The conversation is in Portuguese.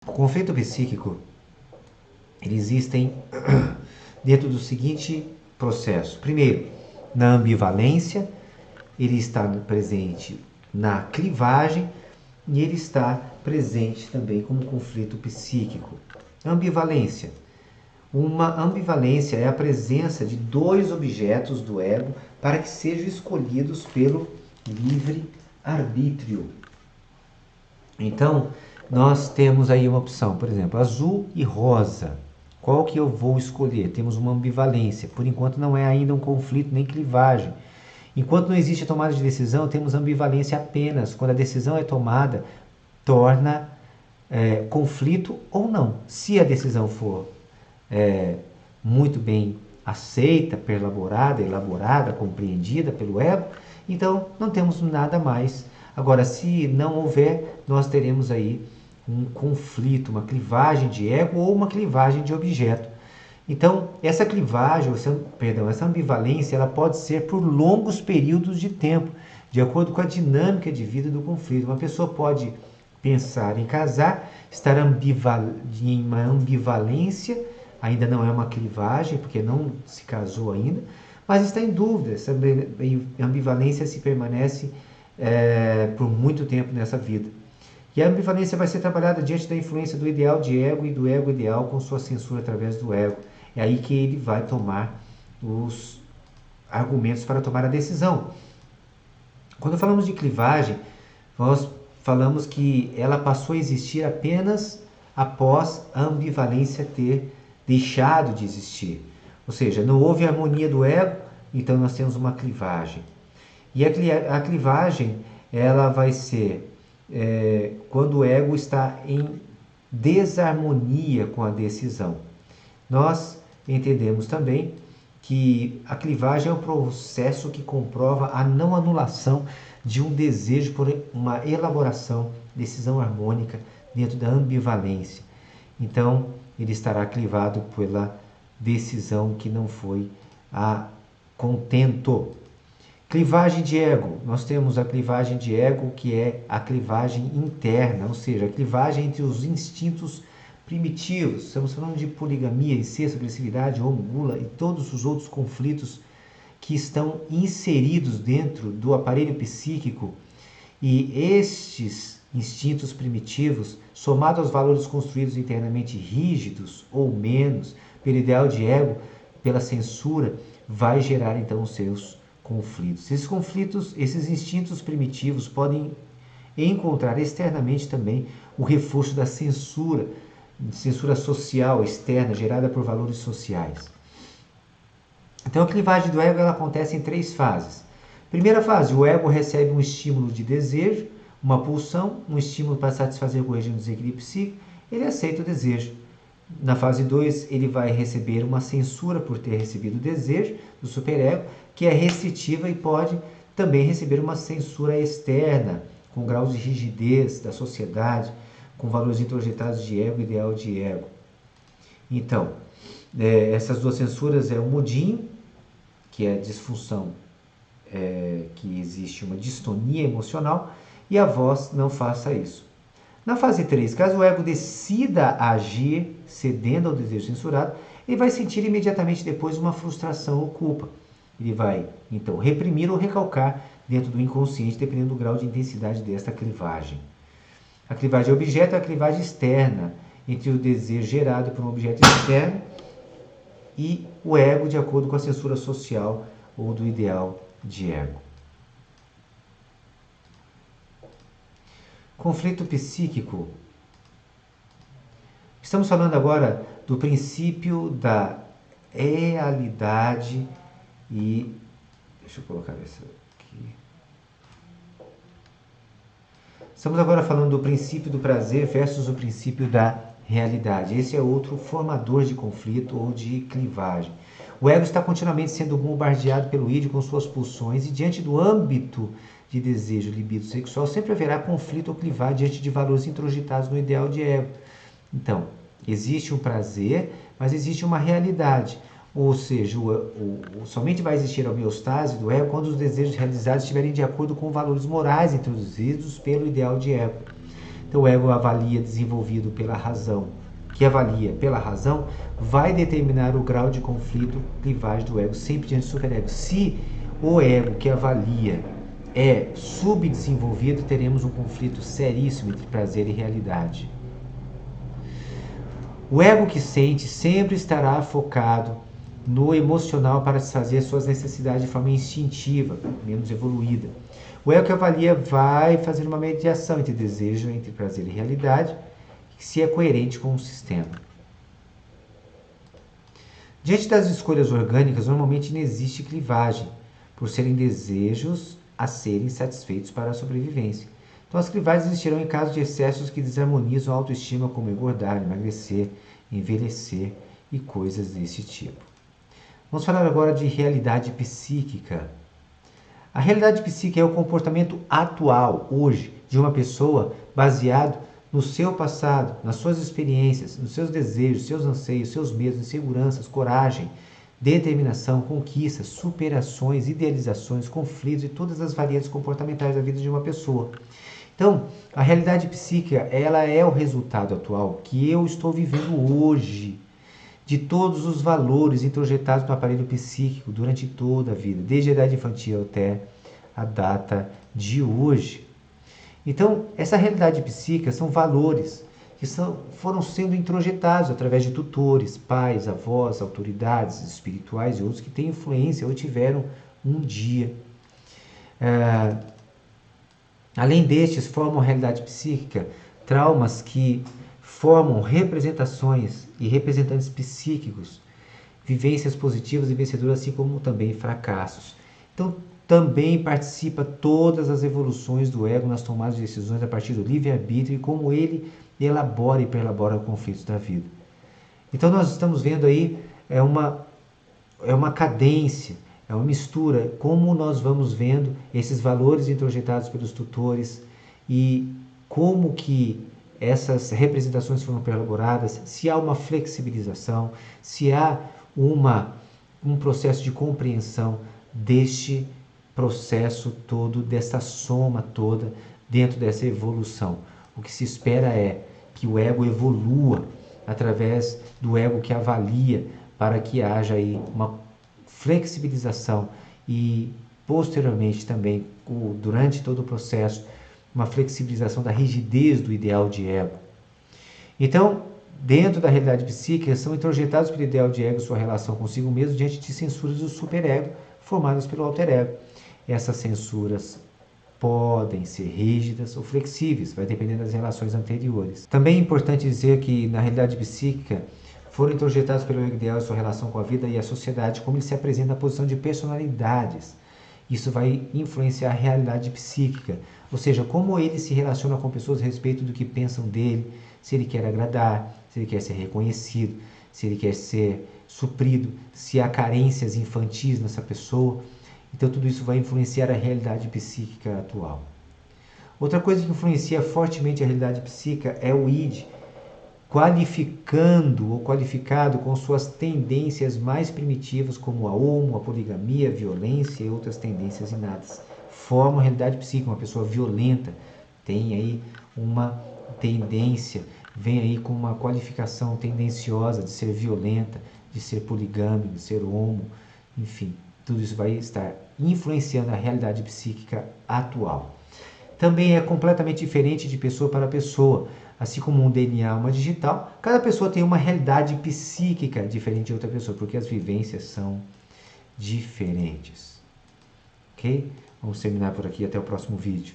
O conflito psíquico, ele existe dentro do seguinte processo. Primeiro, na ambivalência, ele está presente na clivagem e ele está presente também como conflito psíquico. Ambivalência. Uma ambivalência é a presença de dois objetos do ego para que sejam escolhidos pelo livre arbítrio. Então, nós temos aí uma opção, por exemplo, azul e rosa. Qual que eu vou escolher? Temos uma ambivalência. Por enquanto não é ainda um conflito nem clivagem. Enquanto não existe a tomada de decisão, temos ambivalência apenas. Quando a decisão é tomada, torna conflito ou não. Se a decisão for muito bem aceita, elaborada, compreendida pelo ego, então não temos nada mais. Agora, se não houver, nós teremos aí um conflito, uma clivagem de ego ou uma clivagem de objeto. Então, essa clivagem, essa ambivalência, ela pode ser por longos períodos de tempo, de acordo com a dinâmica de vida do conflito. Uma pessoa pode pensar em casar, estar em uma ambivalência, ainda não é uma clivagem, porque não se casou ainda, mas está em dúvida. Essa ambivalência se permanece por muito tempo nessa vida. E a ambivalência vai ser trabalhada diante da influência do ideal de ego e do ego ideal com sua censura através do ego. É aí que ele vai tomar os argumentos para tomar a decisão. Quando falamos de clivagem, nós falamos que ela passou a existir apenas após a ambivalência ter deixado de existir. Ou seja, não houve harmonia do ego, então nós temos uma clivagem. E a clivagem, ela vai ser quando o ego está em desarmonia com a decisão. Nós entendemos também que a clivagem é um processo que comprova a não anulação de um desejo por uma elaboração, decisão harmônica dentro da ambivalência. Então, ele estará clivado pela decisão que não foi a contento. Clivagem de ego. Nós temos a clivagem de ego, que é a clivagem interna, ou seja, a clivagem entre os instintos primitivos. Estamos falando de poligamia, incesto, agressividade, homo, gula e todos os outros conflitos que estão inseridos dentro do aparelho psíquico. E estes instintos primitivos, somados aos valores construídos internamente rígidos ou menos, pelo ideal de ego, pela censura, vai gerar então os seus conflitos. Esses conflitos, esses instintos primitivos podem encontrar externamente também o reforço da censura social externa gerada por valores sociais. Então a clivagem do ego ela acontece em 3 fases. Primeira fase, o ego recebe um estímulo de desejo, uma pulsão, um estímulo para satisfazer o regime do desequilíbrio psíquico, ele aceita o desejo. Na fase 2, ele vai receber uma censura por ter recebido o desejo do superego, que é restritiva e pode também receber uma censura externa, com graus de rigidez da sociedade, com valores introjetados de ego e ideal de ego. Então, essas 2 censuras é o mudinho, que é a disfunção, que existe uma distonia emocional, e a voz não faça isso. Na fase 3, caso o ego decida agir cedendo ao desejo censurado, ele vai sentir imediatamente depois uma frustração ou culpa. Ele vai, então, reprimir ou recalcar dentro do inconsciente, dependendo do grau de intensidade desta clivagem. A clivagem de objeto é a clivagem externa, entre o desejo gerado por um objeto externo e o ego, de acordo com a censura social ou do ideal de ego. Conflito psíquico. Estamos falando agora do princípio da realidade e... Deixa eu colocar essa aqui. Estamos agora falando do princípio do prazer versus o princípio da realidade. Esse é outro formador de conflito ou de clivagem. O ego está continuamente sendo bombardeado pelo id com suas pulsões e diante do âmbito de desejo, libido sexual, sempre haverá conflito ou clivagem diante de valores introjetados no ideal de ego. Então, existe um prazer, mas existe uma realidade. Ou seja, somente vai existir a homeostase do ego quando os desejos realizados estiverem de acordo com valores morais introduzidos pelo ideal de ego. Então o ego avalia desenvolvido pela razão, que avalia pela razão, vai determinar o grau de conflito, clivagem do ego, sempre diante do superego. Se o ego que avalia é subdesenvolvido, teremos um conflito seríssimo entre prazer e realidade. O ego que sente sempre estará focado no emocional para satisfazer suas necessidades de forma instintiva, menos evoluída. O ego que avalia vai fazer uma mediação entre desejo, entre prazer e realidade, se é coerente com o sistema. Diante das escolhas orgânicas, normalmente não existe clivagem, por serem desejos a serem satisfeitos para a sobrevivência. Então as clivagens existirão em caso de excessos que desarmonizam a autoestima, como engordar, emagrecer, envelhecer e coisas desse tipo. Vamos falar agora de realidade psíquica. A realidade psíquica é o comportamento atual, hoje, de uma pessoa baseado no seu passado, nas suas experiências, nos seus desejos, seus anseios, seus medos, inseguranças, coragem, determinação, conquistas, superações, idealizações, conflitos e todas as variantes comportamentais da vida de uma pessoa. Então, a realidade psíquica, ela é o resultado atual que eu estou vivendo hoje, de todos os valores introjetados no aparelho psíquico durante toda a vida, desde a idade infantil até a data de hoje. Então, essa realidade psíquica são valores que foram sendo introjetados através de tutores, pais, avós, autoridades espirituais e outros que têm influência ou tiveram um dia. Além destes, formam a realidade psíquica traumas que formam representações e representantes psíquicos, vivências positivas e vencedoras, assim como também fracassos. Então, também participa todas as evoluções do ego nas tomadas de decisões a partir do livre-arbítrio e como ele elabora e perelabora os conflitos da vida. Então nós estamos vendo aí uma cadência, é uma mistura, como nós vamos vendo esses valores introjetados pelos tutores e como que essas representações foram elaboradas, se há uma flexibilização, se há um processo de compreensão deste processo todo, dessa soma toda dentro dessa evolução. O que se espera é que o ego evolua através do ego que avalia, para que haja aí uma flexibilização e posteriormente também, durante todo o processo, uma flexibilização da rigidez do ideal de ego. Então, dentro da realidade psíquica, são introjetados pelo ideal de ego sua relação consigo mesmo diante de censuras do superego formadas pelo alter ego. Essas censuras podem ser rígidas ou flexíveis, vai depender das relações anteriores. Também é importante dizer que na realidade psíquica foram introjetados pelo ego ideal sua relação com a vida e a sociedade, como ele se apresenta na posição de personalidades. Isso vai influenciar a realidade psíquica, ou seja, como ele se relaciona com pessoas a respeito do que pensam dele, se ele quer agradar, se ele quer ser reconhecido, se ele quer ser suprido, se há carências infantis nessa pessoa. Então tudo isso vai influenciar a realidade psíquica atual. Outra coisa que influencia fortemente a realidade psíquica é o id, qualificando ou qualificado com suas tendências mais primitivas, como a homo, a poligamia, a violência e outras tendências inatas. Forma a realidade psíquica, uma pessoa violenta tem aí uma tendência, vem aí com uma qualificação tendenciosa de ser violenta, de ser poligâmico, de ser homo, enfim. Tudo isso vai estar influenciando a realidade psíquica atual. Também é completamente diferente de pessoa para pessoa. Assim como um DNA, uma digital, cada pessoa tem uma realidade psíquica diferente de outra pessoa, porque as vivências são diferentes. Ok? Vamos terminar por aqui. Até o próximo vídeo.